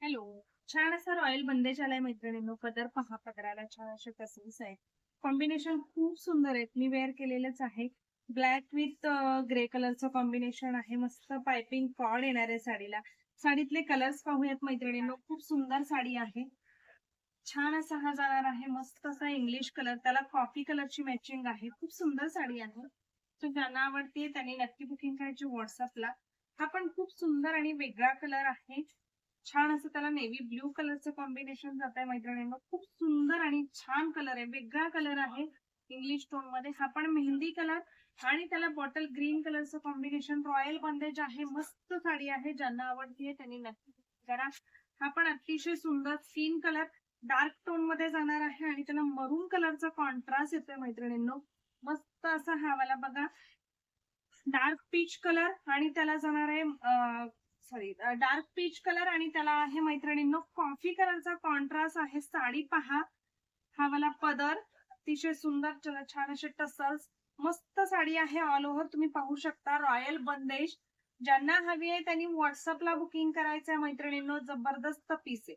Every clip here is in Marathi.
हॅलो. छान असा रॉयल बंदेज आलाय मैत्रिणींनो. पदर पहा, पदराला छान असे टसल्स आहेत. कॉम्बिनेशन खूप सुंदर आहेत. मी वेअर केलेलंच आहे. ब्लॅक विथ ग्रे कलरचं कॉम्बिनेशन आहे. मस्त पायपिंग कॉर्ड येणार आहे साडीला. साडीतले कलर्स पाहूयात मैत्रिणींनो. खूप सुंदर साडी आहे. छान असा हा जाणार आहे. मस्त असा इंग्लिश कलर, त्याला कॉफी कलरची मॅचिंग आहे. खूप सुंदर साडी आहे. तर ज्यांना आवडते त्यांनी नक्की बुकिंग करायची व्हॉट्सअपला. हा पण खूप सुंदर आणि वेगळा कलर आहे. छान असं त्याला नेव्ही ब्ल्यू कलरचं कॉम्बिनेशन जात आहे मैत्रिणींनो. खूप सुंदर आणि छान कलर आहे. वेगळा कलर आहे इंग्लिश टोन मध्ये. हा पण मेहंदी कलर आणि त्याला बॉटल ग्रीन कलरचं कॉम्बिनेशन. रॉयल बंदेज आहे. मस्त साडी आहे. ज्यांना आवडतीये त्यांनी नक्की करा. हा पण अतिशय सुंदर स्किन कलर डार्क टोन मध्ये जाणार आहे आणि त्याला मरून कलरचा कॉन्ट्रास्ट येतोय मैत्रिणींनो. मस्त असा हा वाला बघा, डार्क पीच कलर आणि त्याला जाणार आहे सॉरी डार्क पीच कलर आणि त्याला आहे मैत्रिणींनो कॉफी कलरचा कॉन्ट्रास्ट आहे. साडी पहा, हा वाला पदर अतिशय सुंदर छान असे टसल्स. मस्त साडी आहे. ऑल ओव्हर तुम्ही पाहू शकता. रॉयल बंदेज. ज्यांना हवी आहे त्यांनी व्हॉट्सअपला बुकिंग करायचं मैत्रिणींनो. जबरदस्त पीस आहे.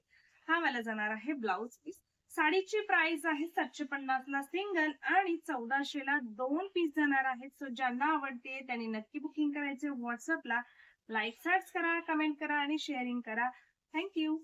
हा मला जाणार आहे ब्लाउज पीस. साडीची प्राइस आहे 750 ला सिंगल आणि 1400 ला 2 पीस जाणार आहेत. सो ज्यांना आवडते त्यांनी नक्की बुकिंग करायचे व्हॉट्सअपला. लाईक करा, कमेंट करा आणि शेअरिंग करा. थँक्यू.